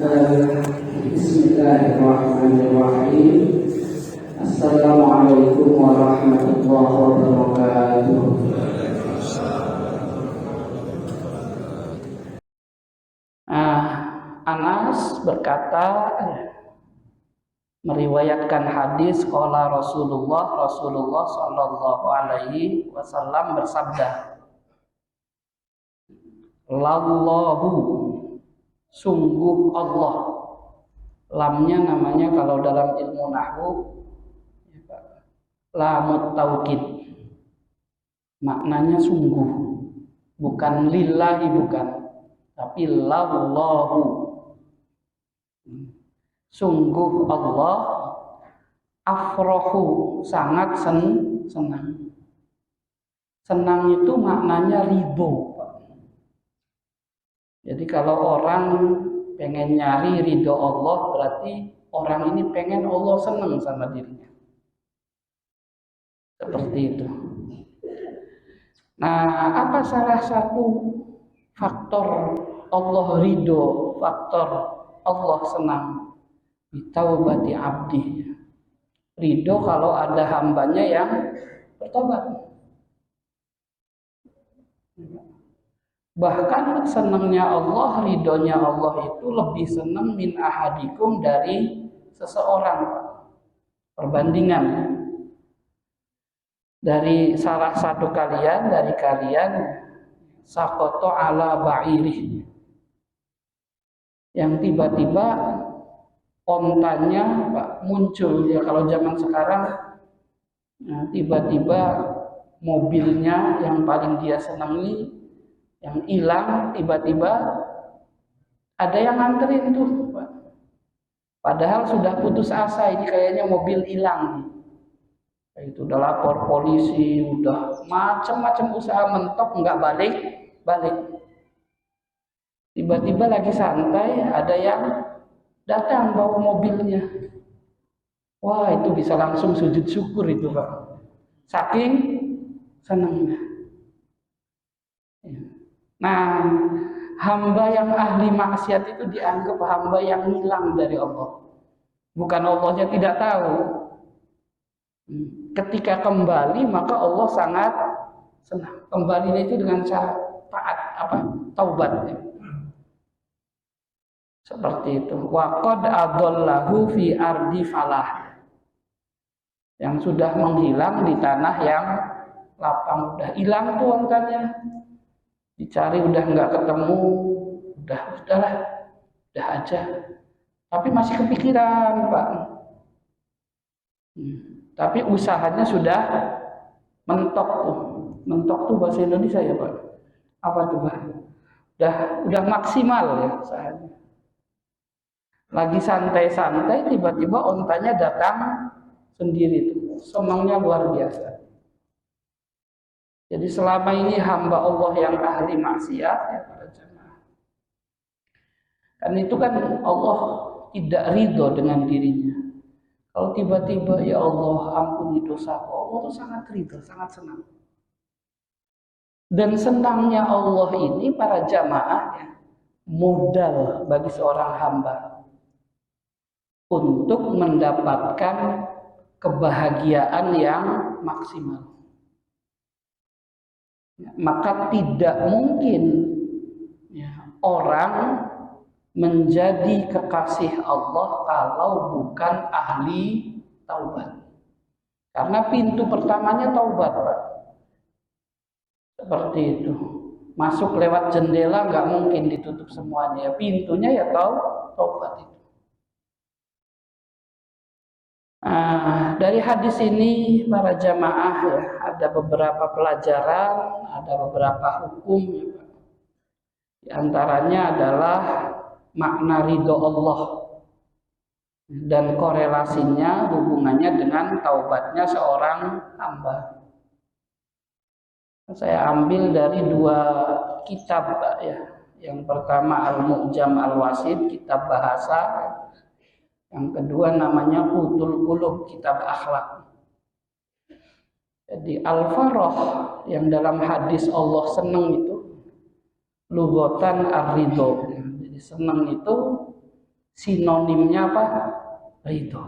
Bismillahirrahmanirrahim. Assalamualaikum warahmatullahi wabarakatuh. Anas berkata, meriwayatkan hadis qala Rasulullah sallallahu alaihi wasallam bersabda, lallahu, sungguh Allah. Lamnya namanya kalau dalam ilmu nahwu lamut taukid, maknanya sungguh, bukan lillahi, bukan, tapi lallahu, sungguh Allah, afrohu, sangat senang. Senang itu maknanya ridho. Jadi kalau orang pengen nyari ridho Allah, berarti orang ini pengen Allah senang sama dirinya. Seperti itu. Nah, apa salah satu faktor Allah ridho, faktor Allah senang? Bitaubati abdi. Ridho kalau ada hambanya yang bertobat. Bahkan senangnya Allah, ridhonya Allah itu lebih senang min ahadikum dari seseorang. Perbandingan dari salah satu kalian, dari kalian sakoto ala ba'irih, yang tiba-tiba ontanya muncul, ya kalau zaman sekarang tiba-tiba mobilnya yang paling dia senangi yang hilang, tiba-tiba ada yang nganterin tuh, padahal sudah putus asa, ini kayaknya mobil hilang, itu udah lapor polisi, udah macam-macam usaha mentok, nggak balik. Tiba-tiba lagi santai, ada yang datang bawa mobilnya. Wah, itu bisa langsung sujud syukur itu, Pak, saking senangnya. Nah, hamba yang ahli maksiat itu dianggap hamba yang hilang dari Allah. Bukan Allahnya tidak tahu. Ketika kembali maka Allah sangat senang. Kembalinya itu dengan cara taat, taubat. Seperti itu. Wa qad adallahu fi ardi falah. Yang sudah menghilang di tanah yang lapang, udah hilang tuh ontanya. Dicari udah nggak ketemu, udahlah, udah aja. Tapi masih kepikiran, Pak. Tapi usahanya sudah mentok tuh. Mentok tuh bahasa Indonesia ya, Pak. Apa tuh, Pak? Udah maksimal ya usahanya. Lagi santai-santai, tiba-tiba ontanya datang sendiri tuh. Senangnya luar biasa. Jadi selama ini hamba Allah yang ahli maksiat, ya para jemaah, kan itu kan Allah tidak ridho dengan dirinya. Kalau tiba-tiba ya Allah ampuni dosaku, Allah itu sangat ridho, sangat senang. Dan senangnya Allah ini para jamaah ya, modal bagi seorang hamba untuk mendapatkan kebahagiaan yang maksimal. Maka tidak mungkin ya, orang menjadi kekasih Allah kalau bukan ahli taubat. Karena pintu pertamanya taubat, Pak. Seperti itu. Masuk lewat jendela nggak mungkin ditutup semuanya. Pintunya ya taubat itu. Dari hadis ini para jamaah ya, ada beberapa pelajaran, ada beberapa hukum ya. Di antaranya adalah makna ridho Allah dan korelasinya, hubungannya dengan taubatnya seorang hamba. Saya ambil dari dua kitab ya. Yang pertama Al-Mu'jam Al-Wasit, kitab bahasa. Yang kedua namanya Qutul Qulub, kitab akhlak. Jadi al-farah yang dalam hadis Allah senang itu lughatan ar-ridho. Jadi senang itu sinonimnya apa? Ridho.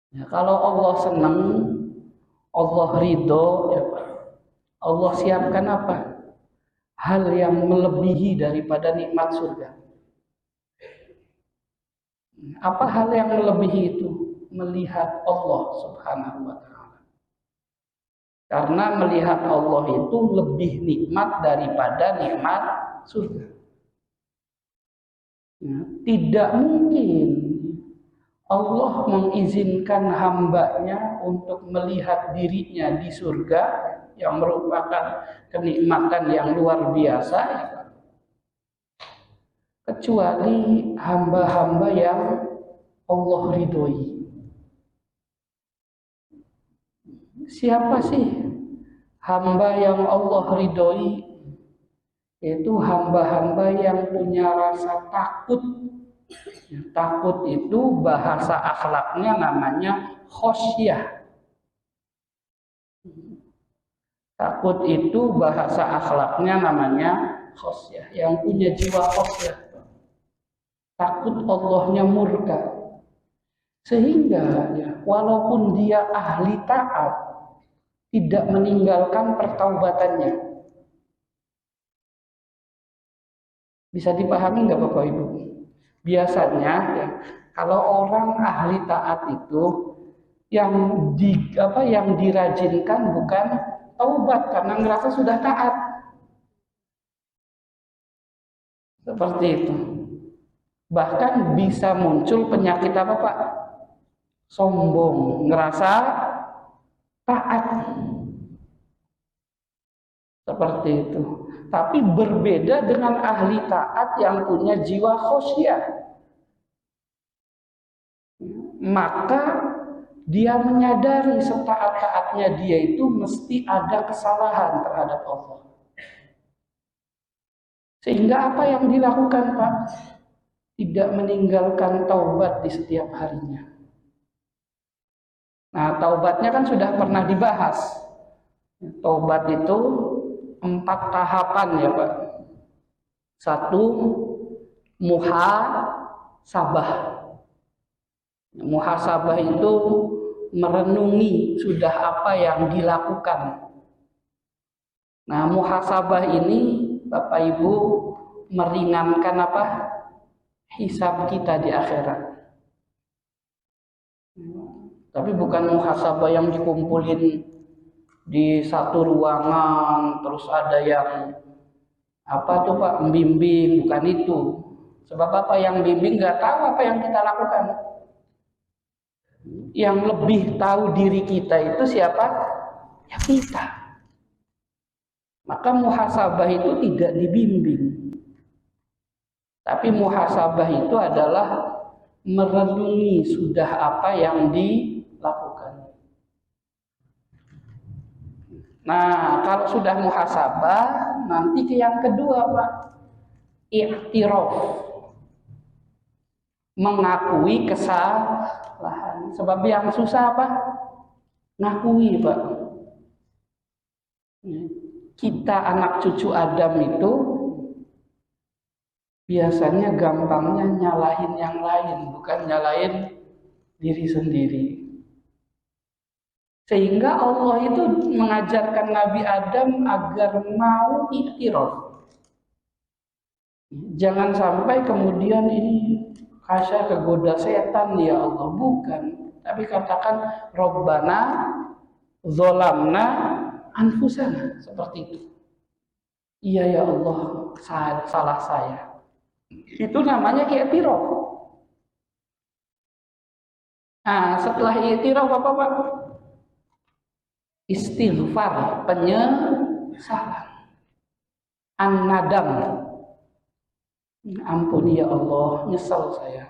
Ya, kalau Allah senang, Allah ridho, ya Pak. Allah siapkan apa? Hal yang melebihi daripada nikmat surga. Apa hal yang melebihi itu? Melihat Allah Subhanahu wa Ta'ala. Karena melihat Allah itu lebih nikmat daripada nikmat surga. Ya, tidak mungkin Allah mengizinkan hambanya untuk melihat dirinya di surga yang merupakan kenikmatan yang luar biasa, kecuali hamba-hamba yang Allah ridhoi. Siapa sih hamba yang Allah ridhoi? Yaitu hamba-hamba yang punya rasa takut. Takut itu bahasa akhlaknya namanya khosyah. Takut itu bahasa akhlaknya namanya khosyah. Yang punya jiwa khosyah. Takut Allahnya murka. Sehingga ya, walaupun dia ahli taat, tidak meninggalkan pertaubatannya. Bisa dipahami nggak Bapak Ibu? Biasanya ya, kalau orang ahli taat itu yang dirajinkan bukan taubat karena ngerasa sudah taat. Seperti itu. Bahkan bisa muncul penyakit apa Pak? Sombong, ngerasa taat. Seperti itu. Tapi berbeda dengan ahli taat yang punya jiwa khosyah. Maka dia menyadari setaat-taatnya dia itu mesti ada kesalahan terhadap Allah. Sehingga apa yang dilakukan Pak? Tidak meninggalkan taubat di setiap harinya. Nah, taubatnya kan sudah pernah dibahas. Taubat itu 4 tahapan ya Pak. 1, muhasabah. Muhasabah itu merenungi sudah apa yang dilakukan. Nah, muhasabah ini Bapak Ibu meringankan apa? Hisab kita di akhirat. Tapi bukan muhasabah yang dikumpulin di satu ruangan, terus ada yang apa tuh Pak, membimbing, bukan itu. Sebab apa, yang bimbing nggak tahu apa yang kita lakukan. Yang lebih tahu diri kita itu siapa? Ya kita. Maka muhasabah itu tidak dibimbing. Tapi muhasabah itu adalah merenungi sudah apa yang dilakukan. Nah, kalau sudah muhasabah, nanti ke yang kedua Pak, i'tiraf, mengakui kesalahan. Sebab yang susah apa? Ngakui Pak. Kita anak cucu Adam itu biasanya gampangnya nyalahin yang lain, bukan nyalahin diri sendiri. Sehingga Allah itu mengajarkan Nabi Adam agar mau iktiraf. Jangan sampai kemudian ini kasih kegoda setan ya Allah, bukan. Tapi katakan Rabbana zolamna anfusana, seperti itu. Iya ya Allah, salah saya. Itu namanya iktiraf. Nah, setelah iktiraf apa Pak? Istighfar, penyesalan, an-nadam, ampuni ya Allah, nyesal saya.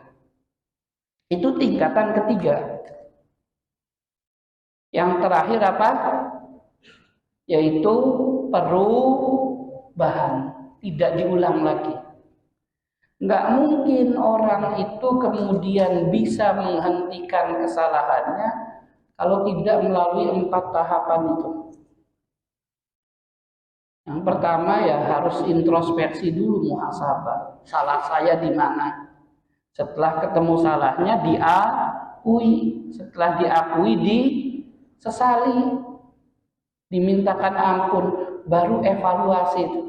Itu tingkatan ketiga. Yang terakhir apa? Yaitu perubahan, tidak diulang lagi. Nggak mungkin orang itu kemudian bisa menghentikan kesalahannya kalau tidak melalui 4 tahapan itu. Yang pertama ya harus introspeksi dulu, muhasabah. Salah saya di mana? Setelah ketemu salahnya diakui, setelah diakui disesali, dimintakan ampun, baru evaluasi itu,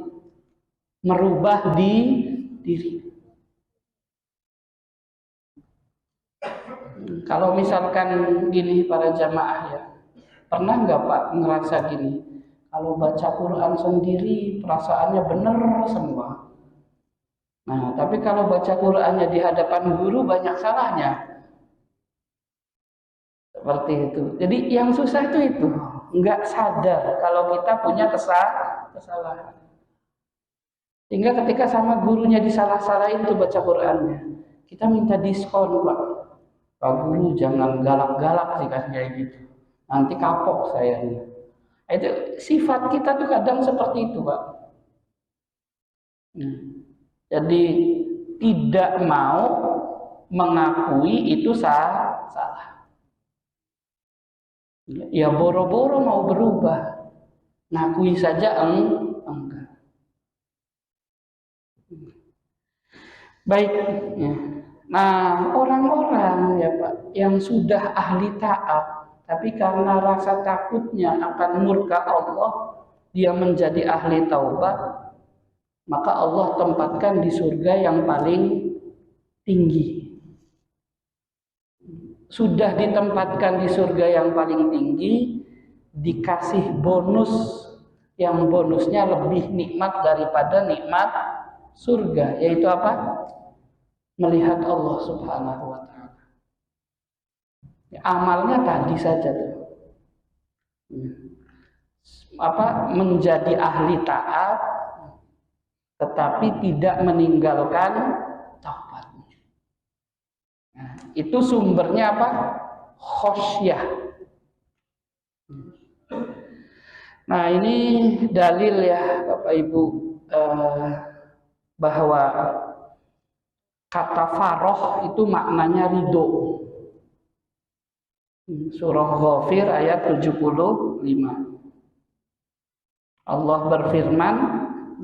merubah diri. Kalau misalkan gini para jamaah ya, pernah nggak Pak ngerasa gini? Kalau baca Quran sendiri perasaannya bener semua. Nah, tapi kalau baca Qurannya di hadapan guru banyak salahnya. Seperti itu. Jadi yang susah itu nggak sadar kalau kita punya kesalahan. Sehingga ketika sama gurunya disalah-salahin tuh baca Qurannya, kita minta diskon Pak. Pak Guru jangan galak-galak sih kayak gitu. Nanti kapok saya. Itu sifat kita tuh kadang seperti itu Pak. Jadi tidak mau mengakui itu salah. Ya boro-boro mau berubah, ngakui saja enggak. Baik. Ya. Nah orang-orang ya Pak yang sudah ahli taat, tapi karena rasa takutnya akan murka Allah, dia menjadi ahli taubat, maka Allah tempatkan di surga yang paling tinggi. Sudah ditempatkan di surga yang paling tinggi, dikasih bonus yang bonusnya lebih nikmat daripada nikmat surga, yaitu apa? Melihat Allah Subhanahu wa ta'ala. Amalnya tadi saja tuh. Menjadi ahli taat tetapi tidak meninggalkan taubat. Nah, itu sumbernya apa? Khosyah. Nah, ini dalil ya Bapak Ibu bahwa kata faroh itu maknanya ridho. Surah Ghafir ayat 75. Allah berfirman,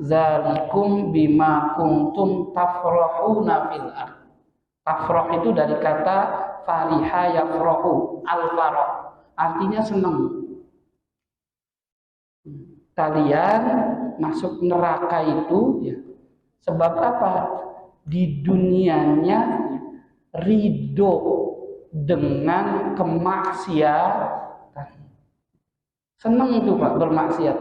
"Zalikum bima kuntum tafrahuna fil ardh." Tafrah itu dari kata fariha yafrahu, al-farah. Artinya senang. Kalian masuk neraka itu ya, sebab apa? Di dunianya ridho dengan kemaksiatan. Senang tuh Pak bermaksiat.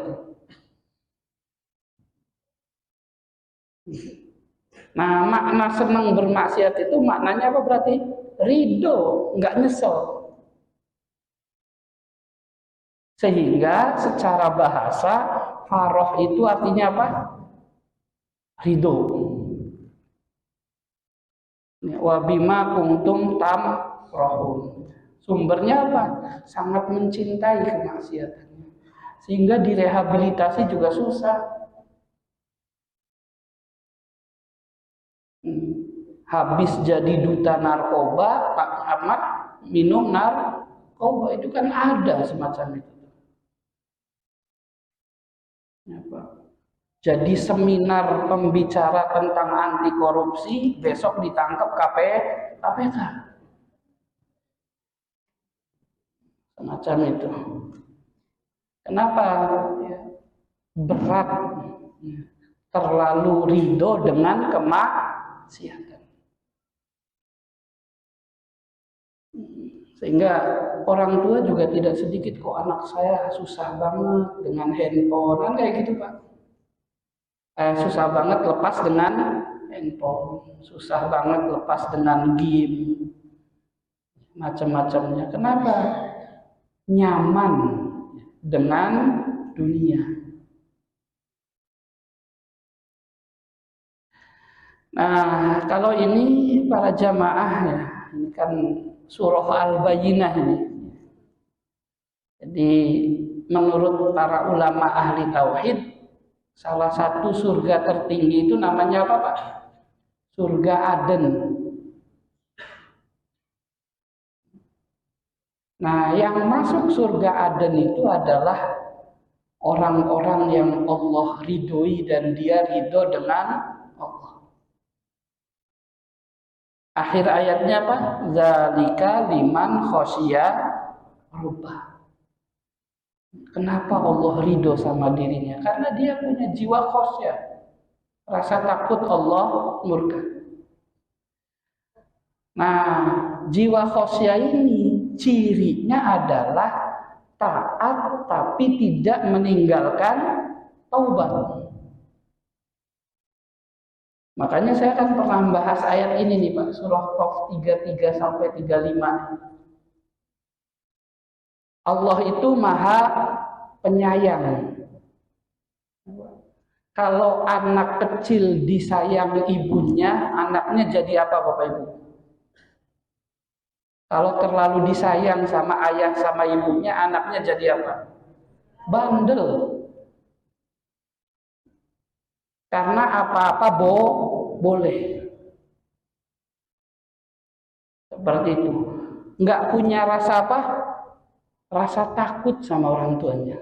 Nah, makna senang bermaksiat itu maknanya apa berarti? Ridho, nggak nyesel. Sehingga secara bahasa faroh itu artinya apa? Ridho. Wabima kuntum tamrohun. Sumbernya apa? Sangat mencintai kemaksiatannya. Sehingga direhabilitasi juga susah. Habis jadi duta narkoba, Pak Ahmad minum narkoba, itu kan ada semacam itu. Jadi seminar pembicara tentang anti korupsi, besok ditangkap KPK. Semacam itu. Kenapa? Berat. Terlalu ridho dengan kemaksiatan. Sehingga orang tua juga tidak sedikit, kok anak saya susah banget dengan handphone, kan kayak gitu Pak. Susah banget lepas dengan handphone, susah banget lepas dengan game, macam-macamnya. Kenapa? Nyaman dengan dunia. Nah, kalau ini para jamaah ya, ini kan surah Al-Bayyinah ini. Jadi menurut para ulama ahli tauhid, salah satu surga tertinggi itu namanya apa Pak? Surga Aden. Nah, yang masuk surga Aden itu adalah orang-orang yang Allah ridhoi dan dia ridho dengan Allah. Akhir ayatnya apa? Zalika liman khosya rabbah. Kenapa Allah ridho sama dirinya? Karena dia punya jiwa khosya, rasa takut Allah murka. Nah, jiwa khosya ini cirinya adalah taat tapi tidak meninggalkan taubat. Makanya saya akan pernah bahas ayat ini nih Pak, surah Qaf 33 sampai 35. Allah itu maha penyayang. Kalau anak kecil disayang ibunya, anaknya jadi apa Bapak Ibu? Kalau terlalu disayang sama ayah sama ibunya, anaknya jadi apa? Bandel. Karena apa-apa boleh. Seperti itu. Nggak punya rasa apa? Rasa takut sama orang tuanya.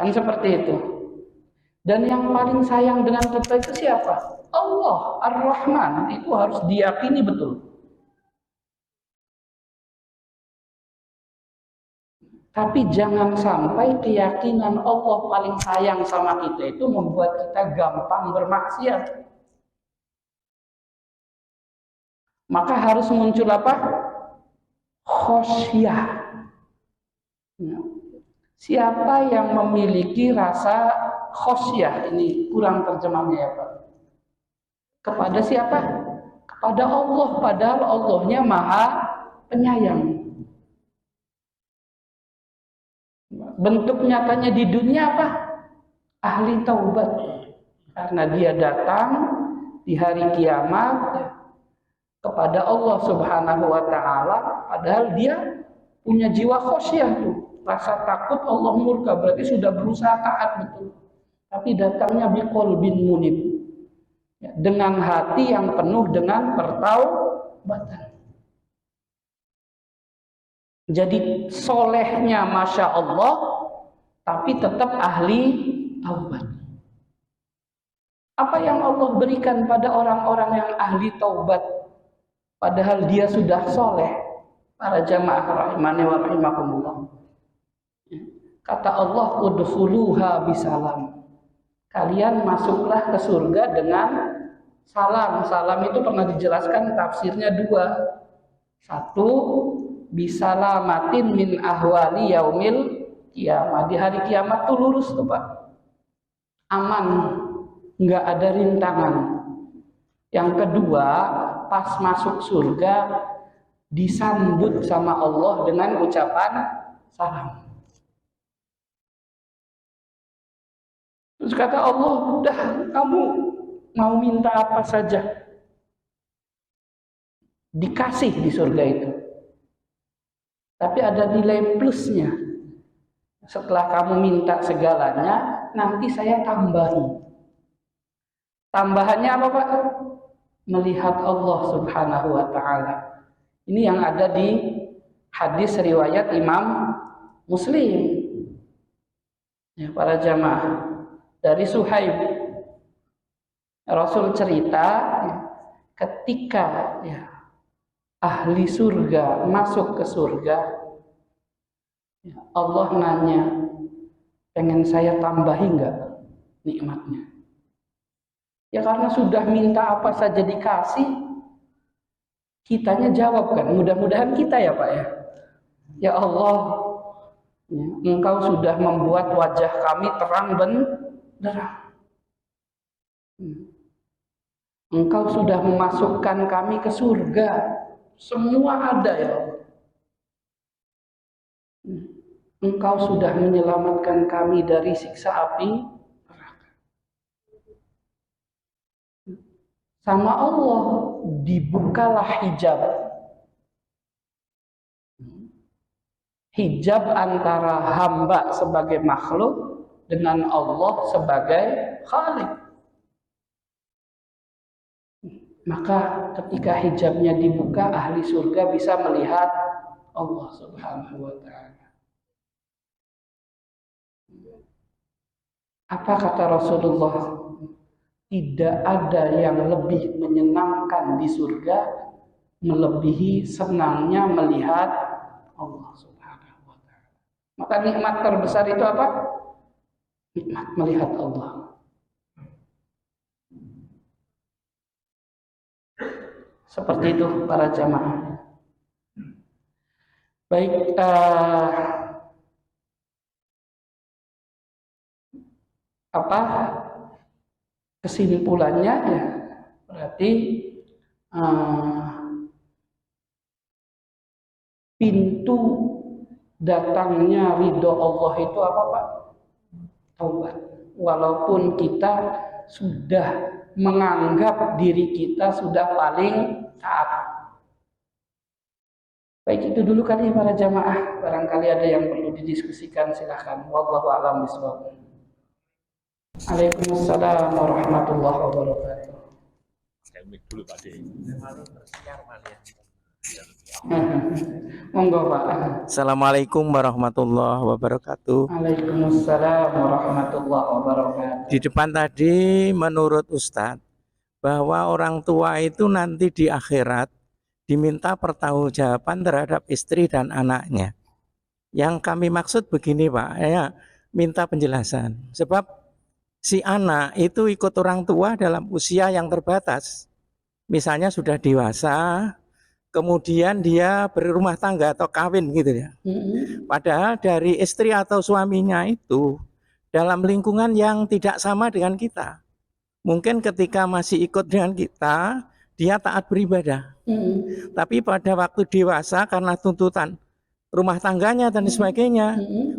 Kan seperti itu. Dan yang paling sayang dengan kita itu siapa? Allah Ar-Rahman. Itu harus diyakini betul. Tapi jangan sampai keyakinan Allah paling sayang sama kita itu membuat kita gampang bermaksiat. Maka harus muncul apa? Khosyah. Siapa yang memiliki rasa khosyah? Ini kurang terjemahnya ya Pak. Kepada siapa? Kepada Allah. Padahal Allahnya maha penyayang. Bentuk nyatanya di dunia apa? Ahli taubat. Karena dia datang di hari kiamat kepada Allah Subhanahu wa taala, padahal dia punya jiwa khosyah tuh, rasa takut Allah murka, berarti sudah berusaha taat betul. Tapi datangnya biqalbin munib. Dengan hati yang penuh dengan pertaubatan. Jadi solehnya Masya Allah, tapi tetap ahli taubat. Apa yang Allah berikan pada orang-orang yang ahli taubat, padahal dia sudah soleh? Para jamaah rahimani wa rahimakumullah. Kata Allah, udkhuluha bisalam. Kalian masuklah ke surga dengan salam. Salam itu pernah dijelaskan tafsirnya dua. Satu, bisalamatin min ahwali yaumil kiamat. Di hari kiamat tuh lurus tuh Pak, aman, nggak ada rintangan. Yang kedua, pas masuk surga disambut sama Allah dengan ucapan salam. Terus kata Allah, udah kamu mau minta apa saja dikasih di surga itu. Tapi ada nilai plusnya. Setelah kamu minta segalanya, nanti saya tambahi. Tambahannya apa Pak? Melihat Allah Subhanahu wa ta'ala. Ini yang ada di hadis riwayat Imam Muslim. Ya, para jamaah. Dari Suhaib. Rasul cerita ketika ahli surga masuk ke surga, Allah nanya, pengen saya tambahi nggak nikmatnya? Ya karena sudah minta apa saja dikasih, kitanya jawab kan, mudah-mudahan kita ya Pak ya. Ya Allah, Engkau sudah membuat wajah kami terang benderang. Engkau sudah memasukkan kami ke surga. Semua ada ya Allah. Engkau sudah menyelamatkan kami dari siksa api neraka. Sama Allah dibukalah hijab. Hijab antara hamba sebagai makhluk dengan Allah sebagai Khalik. Maka ketika hijabnya dibuka, ahli surga bisa melihat Allah Subhanahu wa ta'ala. Apa kata Rasulullah? tidak ada yang lebih menyenangkan di surga melebihi senangnya melihat Allah Subhanahu wa taala. Maka nikmat terbesar itu apa? Nikmat melihat Allah. Seperti itu para jamaah. Baik, apa kesimpulannya ya? Berarti pintu datangnya ridho Allah itu apa, Pak? Taubat. Walaupun kita sudah menganggap diri kita sudah paling taat. Baik, itu dulu kali para jamaah. Barangkali ada yang perlu didiskusikan, silahkan. Wallahu a'lam bishawab. Waalaikumsalam warahmatullahi wabarakatuh. Monggo Pak. Assalamualaikum warahmatullahi wabarakatuh. Waalaikumsalam warahmatullahi wabarakatuh. Di depan tadi menurut Ustadz bahwa orang tua itu nanti di akhirat diminta pertanggungjawaban terhadap istri dan anaknya. Yang kami maksud begini Pak, ya minta penjelasan. Sebab si anak itu ikut orang tua dalam usia yang terbatas. Misalnya sudah dewasa, kemudian dia berumah tangga atau kawin gitu ya. Padahal dari istri atau suaminya itu dalam lingkungan yang tidak sama dengan kita. Mungkin ketika masih ikut dengan kita, dia taat beribadah. Tapi pada waktu dewasa karena tuntutan rumah tangganya dan sebagainya,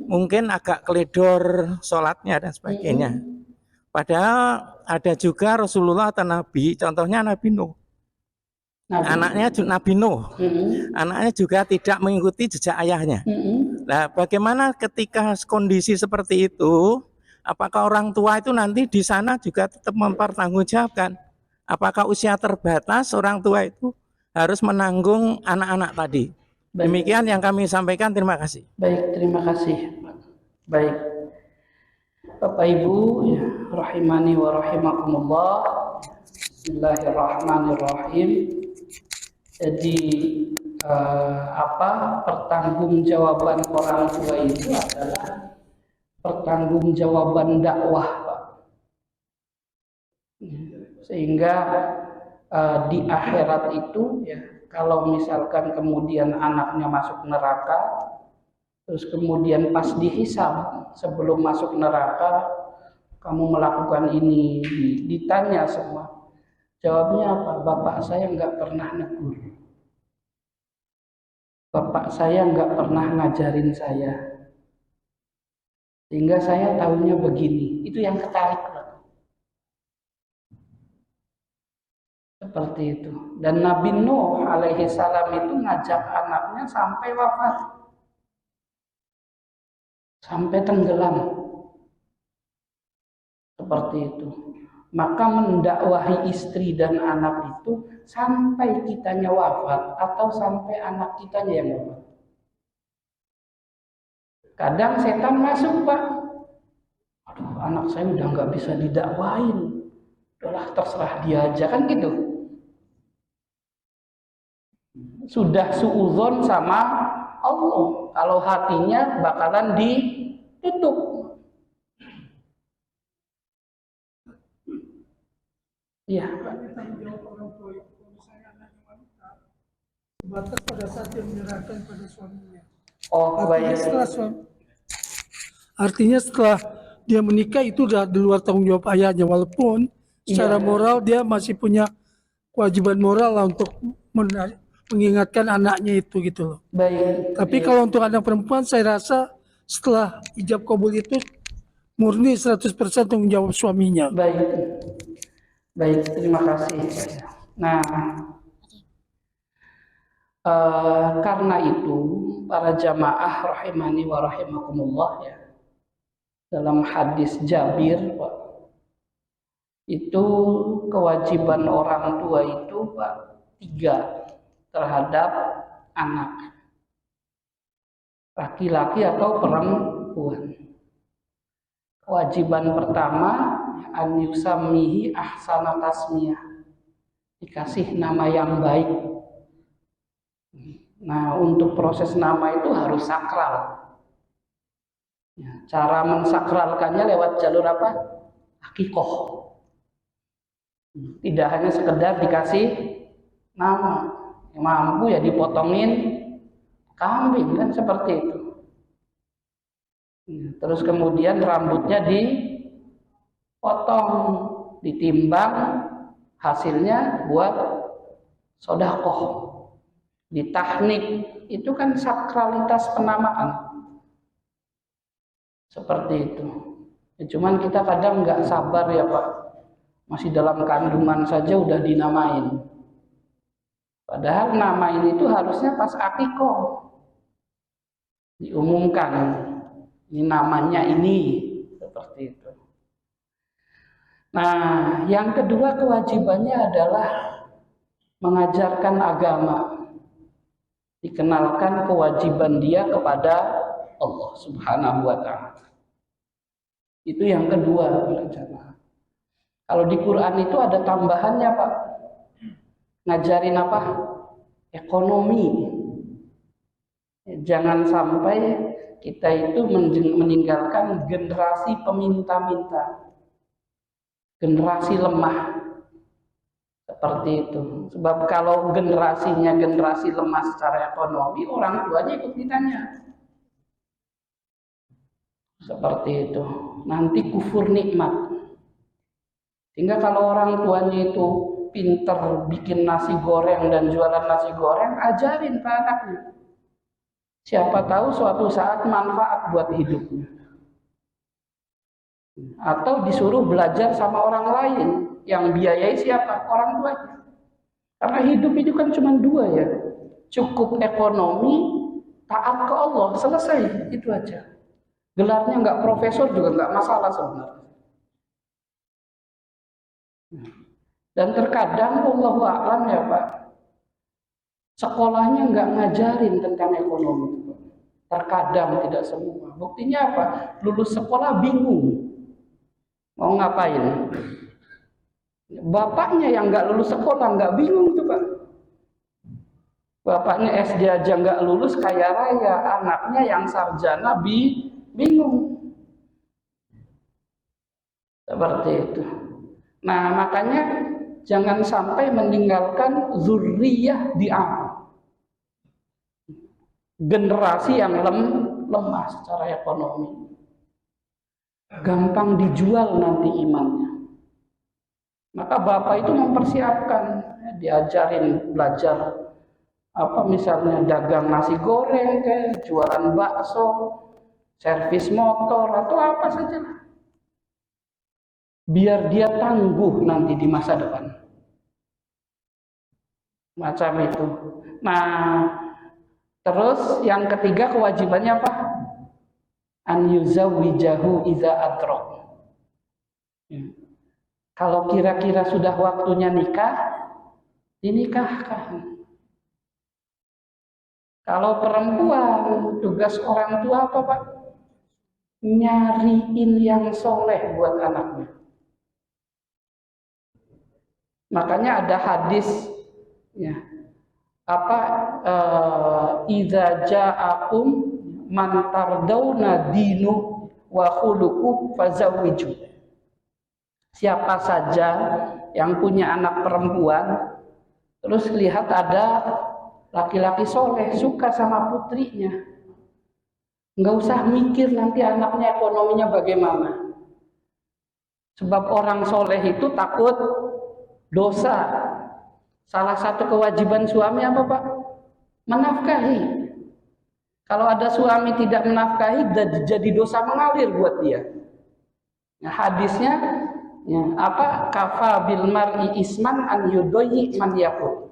mungkin agak keledor sholatnya dan sebagainya. Padahal ada juga Rasulullah atau Nabi, contohnya Nabi Nuh. Anaknya Nabi Nuh, anaknya juga tidak mengikuti jejak ayahnya. Nah, bagaimana ketika kondisi seperti itu? Apakah orang tua itu nanti di sana juga tetap mempertanggungjawabkan? Apakah usia terbatas orang tua itu harus menanggung anak-anak tadi? Baik. Demikian yang kami sampaikan. Terima kasih. Baik, terima kasih. Baik, Bapak Ibu, ya, rahimani wa rahimakumullah. Bismillahirrahmanirrahim. Jadi pertanggungjawaban orang tua itu adalah pertanggungjawaban dakwah, Pak. Sehingga di akhirat itu ya, kalau misalkan kemudian anaknya masuk neraka, terus kemudian pas dihisab sebelum masuk neraka, kamu melakukan ini, ditanya semua. Jawabnya apa? Bapak saya nggak pernah negur. Bapak saya nggak pernah ngajarin saya. Sehingga saya tahunya begini. Itu yang ketarik, Pak. Seperti itu. Dan Nabi Nuh alaihi salam itu ngajak anaknya sampai wafat. Sampai tenggelam. Seperti itu. Maka mendakwahi istri dan anak itu sampai kitanya wafat atau sampai anak kitanya yang wafat. Kadang setan masuk, Pak. Aduh, anak saya udah nggak bisa didakwain. Udahlah, terserah dia aja, kan gitu. Sudah suudzon sama Allah. Kalau hatinya bakalan ditutup. Iya. Batas pada saat dia menyerahkan pada suaminya. Oh, baik. Artinya setelah dia menikah itu sudah di luar tanggung jawab ayahnya, walaupun secara moral dia masih punya kewajiban moral lah untuk mengingatkan anaknya itu gitu loh. Baik. Tapi kalau untuk anak perempuan saya rasa setelah ijab kabul itu murni 100% tanggung jawab suaminya. Baik. Baik, terima kasih. Nah, karena itu para jamaah rahimani wa rahimakumullah ya, dalam hadis Jabir, Pak, itu kewajiban orang tua itu, Pak, 3 terhadap anak, laki-laki atau perempuan. Kewajiban pertama an yusammihi ahsana tasmiyah, dikasih nama yang baik. Nah, untuk proses nama itu harus sakral. Ya, cara mensakralkannya lewat jalur apa? Akikoh. Tidak hanya sekedar dikasih nama, mampu ya dipotongin kambing kan seperti itu. Terus kemudian rambutnya dipotong, ditimbang, hasilnya buat sodakoh, ditahnik. Itu kan sakralitas penamaan seperti itu. Ya, cuman kita kadang nggak sabar ya Pak, masih dalam kandungan saja udah dinamain. Padahal namain itu harusnya pas akikoh diumumkan, ini namanya ini, seperti itu. Nah, yang kedua kewajibannya adalah mengajarkan agama, dikenalkan kewajiban dia kepada Allah Subhanahu wa Ta'ala. Itu yang kedua belajar. Kalau di Quran itu ada tambahannya Pak, ngajarin apa? Ekonomi. Jangan sampai kita itu meninggalkan generasi peminta-minta, generasi lemah seperti itu. Sebab kalau generasinya generasi lemah secara ekonomi, orang tuanya ikut ditanya seperti itu, nanti kufur nikmat. Sehingga kalau orang tuanya itu pinter bikin nasi goreng dan jualan nasi goreng, ajarin ke anaknya. Siapa tahu suatu saat manfaat buat hidupnya. Atau disuruh belajar sama orang lain, yang biayai siapa? Orang tuanya. Karena hidup itu kan cuma dua ya, cukup ekonomi, taat ke Allah, selesai, itu aja. Gelarnya nggak profesor juga nggak masalah sebenarnya. Dan terkadang Allahu a'lam ya Pak, sekolahnya nggak ngajarin tentang ekonomi. Terkadang, tidak semua. Buktinya apa? Lulus sekolah bingung mau ngapain. Bapaknya yang nggak lulus sekolah nggak bingung tuh Pak. Bapaknya SD aja nggak lulus kaya raya, anaknya yang sarjana bingung. Seperti itu. Nah, makanya jangan sampai meninggalkan zurriyah di'am, generasi yang lemah secara ekonomi, gampang dijual nanti imannya. Maka bapak itu mempersiapkan, diajarin belajar apa misalnya dagang nasi goreng, jualan bakso, servis motor atau apa saja, biar dia tangguh nanti di masa depan. Macam itu. Nah, terus yang ketiga kewajibannya apa? An yuzawwijahu idza adrak. Kalau kira-kira sudah waktunya nikah, dinikahkan. Kalau perempuan, tugas orang tua apa Pak? Nyariin yang soleh buat anaknya. Makanya ada hadis ya, apa idza ja'akum man tardawna dinu wa khuluquhu fazawwiju. Siapa saja yang punya anak perempuan terus lihat ada laki-laki soleh suka sama putrinya, nggak usah mikir nanti anaknya ekonominya bagaimana. Sebab orang soleh itu takut dosa. Salah satu kewajiban suami apa Pak? Menafkahi. Kalau ada suami tidak menafkahi, jadi dosa mengalir buat dia. Nah, hadisnya ya, apa? Kafa bil mar'i isman an yudayyi man yaqul.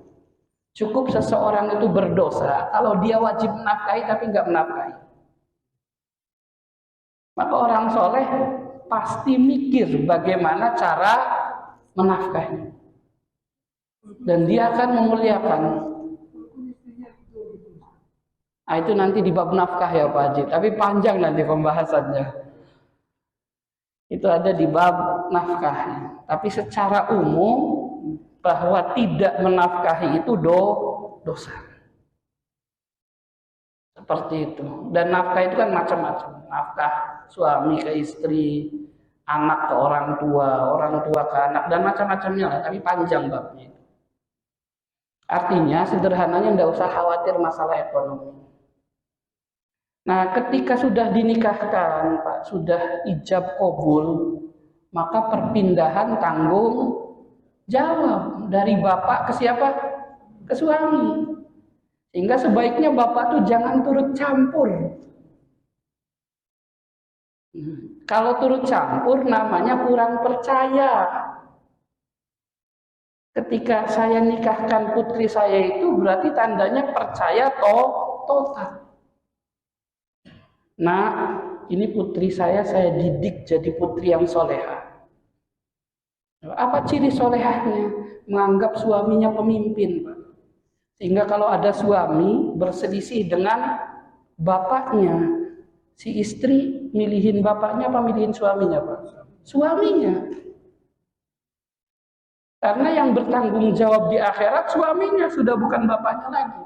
Cukup seseorang itu berdosa kalau dia wajib menafkahi tapi nggak menafkahi. Maka orang soleh pasti mikir bagaimana cara menafkahi. Dan dia akan memuliakan. Nah, itu nanti di bab nafkah ya Pak Haji, tapi panjang nanti pembahasannya. Itu ada di bab menafkahi. Tapi secara umum bahwa tidak menafkahi itu dosa. Seperti itu. Dan nafkah itu kan macam-macam. Nafkah suami ke istri, anak ke orang tua ke anak, dan macam-macamnya lah. Tapi panjang babnya. Artinya sederhananya tidak usah khawatir masalah ekonomi. Nah, ketika sudah dinikahkan, Pak, sudah ijab kabul, maka perpindahan tanggung jawab dari bapak ke siapa? Ke suami. Sehingga sebaiknya bapak tuh jangan turut campur. Kalau turut campur namanya kurang percaya. Ketika saya nikahkan putri saya itu berarti tandanya percaya total. Nah, ini putri saya didik jadi putri yang soleha. Apa ciri solehahnya? Menganggap suaminya pemimpin, Pak. Sehingga kalau ada suami berselisih dengan bapaknya, si istri milihin bapaknya apa milihin suaminya, Pak? Suaminya. Karena yang bertanggung jawab di akhirat suaminya, sudah bukan bapaknya lagi.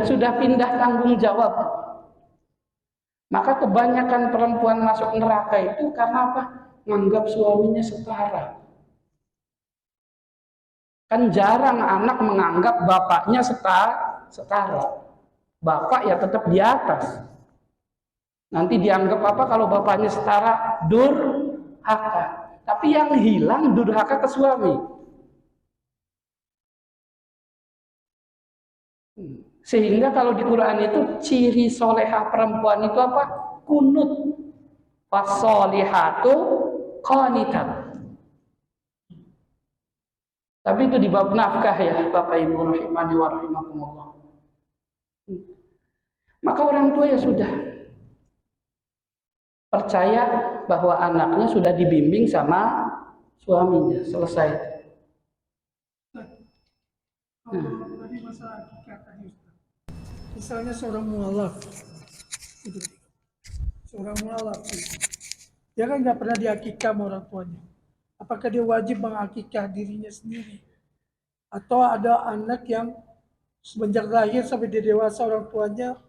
Sudah pindah tanggung jawab. Maka kebanyakan perempuan masuk neraka itu karena apa? Menganggap suaminya setara. Kan jarang anak menganggap bapaknya setara. Bapak ya tetap di atas. Nanti dianggap apa kalau bapaknya setara? Durhaka. Tapi yang hilang durhaka ke suami. Sehingga kalau di Quran itu ciri solehah perempuan itu apa? Kunut. Fasolihatu qanitat. Tapi itu di bab nafkah ya, Bapak Ibu rahimani wa rahimakumullah. Maka orang tua ya sudah percaya bahwa anaknya sudah dibimbing sama suaminya, selesai. Tadi masalah akikah tadi, misalnya seorang mualaf, dia kan nggak pernah diakikah sama orang tuanya. Apakah dia wajib mengakikah dirinya sendiri? Atau ada anak yang semenjak lahir sampai dia dewasa orang tuanya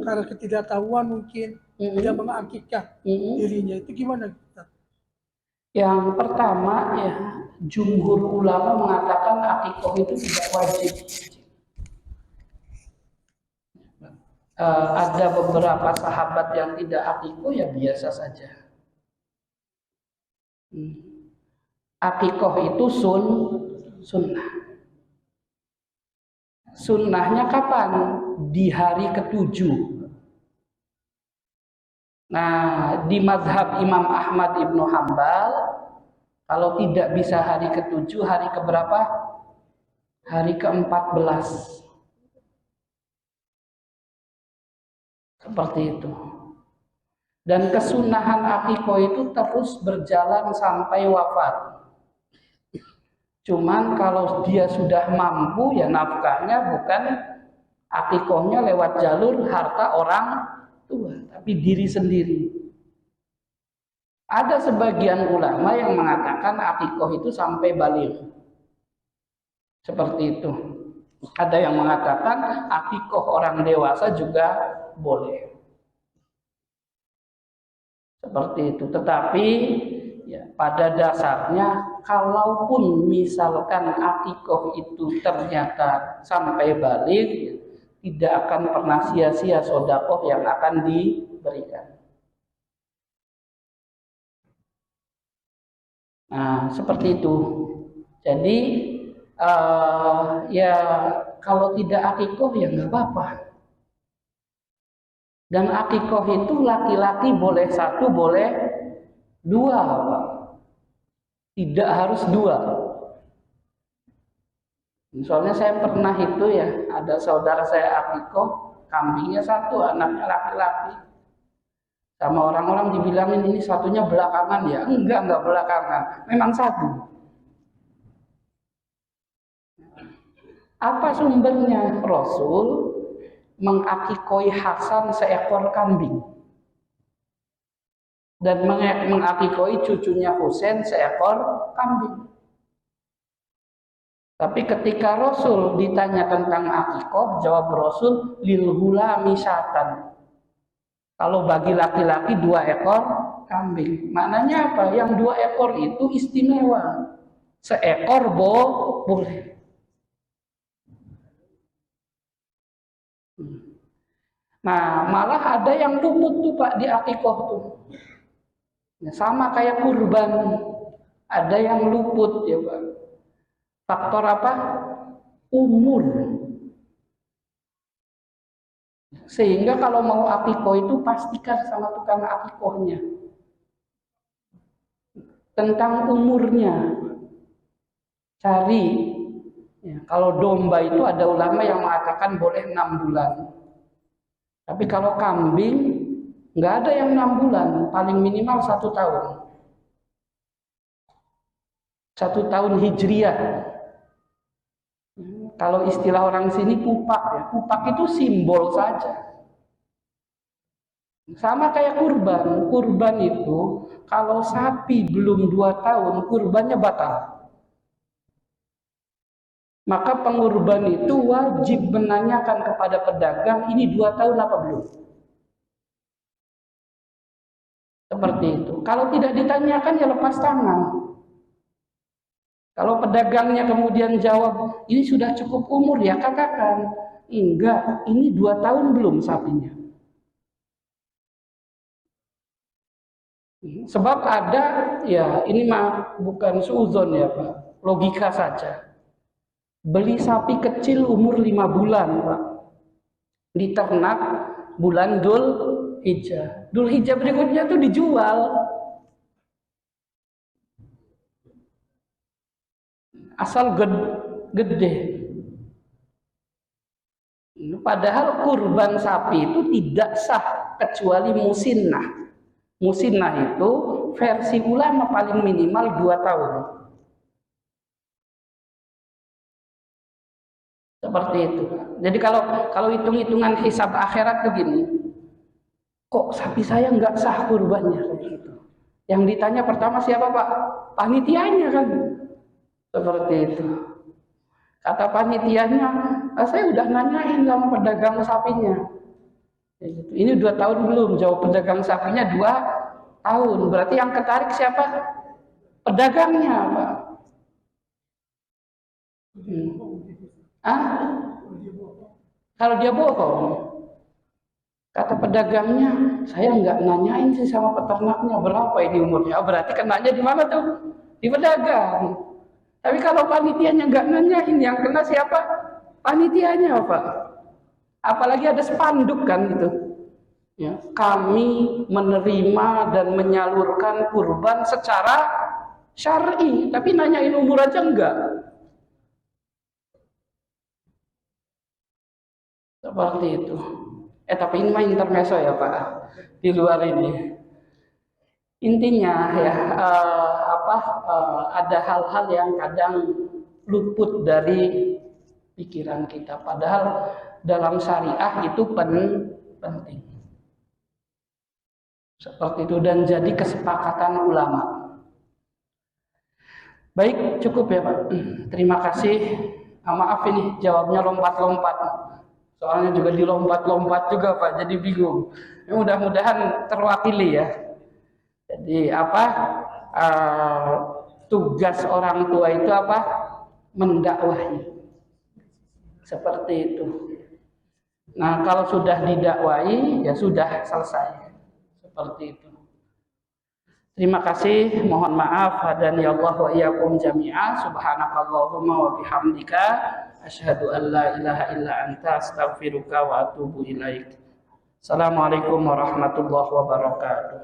karena ketidaktahuan mungkin tidak mengakikah dirinya, itu gimana? Yang pertama ya, jumhur ulama mengatakan akikoh itu tidak wajib. Ada beberapa sahabat yang tidak akikoh ya biasa saja. Akikoh itu sunnah. Sunnahnya kapan? Di hari ke-7. Nah, di mazhab Imam Ahmad Ibnu Hambal, kalau tidak bisa hari ke-7, hari keberapa? Hari ke-14. Seperti itu. Dan kesunahan akikoh itu terus berjalan sampai wafat. Cuman kalau dia sudah mampu ya nafkahnya bukan akikohnya lewat jalur harta orang tua, tapi diri sendiri. Ada sebagian ulama yang mengatakan akikoh itu sampai baligh. Seperti itu. Ada yang mengatakan akikoh orang dewasa juga boleh. Seperti itu. Tetapi ya, pada dasarnya kalaupun misalkan akikoh itu ternyata sampai balik, tidak akan pernah sia-sia sedekah yang akan diberikan. Nah, seperti itu. Jadi ya kalau tidak akikoh ya nggak apa-apa. Dan akikoh itu laki-laki boleh 1, boleh 2, Pak. Tidak harus 2. Soalnya saya pernah itu ya, ada saudara saya akikoh, kambingnya 1, anaknya laki-laki. Sama orang-orang dibilangin ini satunya belakangan ya. Enggak belakangan. Memang 1. Apa sumbernya? Rasul mengakikoi Hasan seekor kambing. dan mengakikoi cucunya Husain seekor kambing. Tapi ketika Rasul ditanya tentang akikoh, jawab Rasul, lil hulami syatan. Kalau bagi laki-laki 2 ekor kambing. Maknanya apa? Yang 2 ekor itu istimewa. Seekor boleh. Nah, malah ada yang luput tuh Pak di akikoh tuh. Nah, sama kayak kurban. Ada yang luput ya Pak. Faktor apa? Umur. Sehingga kalau mau akikoh itu pastikan sama tukang akikohnya tentang umurnya. Cari. Ya, kalau domba itu ada ulama yang mengatakan boleh 6 bulan. Tapi kalau kambing nggak ada yang 6 bulan, paling minimal 1 tahun. 1 tahun hijriah. Kalau istilah orang sini kupak ya, kupak itu simbol saja. Sama kayak kurban. Kurban itu kalau sapi belum 2 tahun, kurbannya batal. Maka pengurban itu wajib menanyakan kepada pedagang, ini 2 tahun apa belum? Seperti itu. Kalau tidak ditanyakan ya lepas tangan. Kalau pedagangnya kemudian jawab, ini sudah cukup umur ya katakan. Enggak, ini 2 tahun belum sapinya. Sebab ada, ya ini mah bukan suuzon ya Pak, logika saja. Beli sapi kecil umur 5 bulan Pak, diternak bulan Dzul Hijjah. Dzul Hijjah berikutnya tuh dijual. Asal gede. Padahal kurban sapi itu tidak sah kecuali musinnah. Musinnah itu versi ulama paling minimal 2 tahun. Seperti itu. Jadi kalau hitung-hitungan hisab akhirat begini, kok sapi saya nggak sah kurbannya kayak gitu. Yang ditanya pertama siapa Pak? Panitianya kan. Seperti itu. Kata panitianya, saya udah nanyain sama pedagang sapinya. Ini 2 tahun belum? Jawab pedagang sapinya 2 tahun. Berarti yang ketarik siapa? Pedagangnya Pak. Kalau dia bohong, kata pedagangnya, saya nggak nanyain sih sama peternaknya berapa ini umurnya. Berarti kenanya di mana tuh? Di pedagang. Tapi kalau panitianya nggak nanyain, yang kena siapa? Panitianya Pak. Apalagi ada spanduk kan gitu. Ya, kami menerima dan menyalurkan kurban secara syar'i, tapi nanyain umur aja enggak. Seperti itu. Tapi ini mah intermezzo ya Pak. Di luar ini. Intinya ya ada hal-hal yang kadang luput dari pikiran kita. Padahal dalam syariah itu penting. Seperti itu dan jadi kesepakatan ulama. Baik, cukup ya Pak. Terima kasih. Maaf ini jawabnya lompat-lompat. Soalnya juga dilompat-lompat juga Pak, jadi bingung. Mudah-mudahan terwakili ya. Jadi tugas orang tua itu apa? Mendakwahi. Seperti itu. Nah, kalau sudah didakwahi ya sudah selesai. Seperti itu. Terima kasih, mohon maaf hadani Allah wa iyyakum jami'a. Subhanakallahumma wa bihamdika asyhadu an la ilaha illa anta astaghfiruka wa atubu ilaik. Assalamualaikum warahmatullahi wabarakatuh.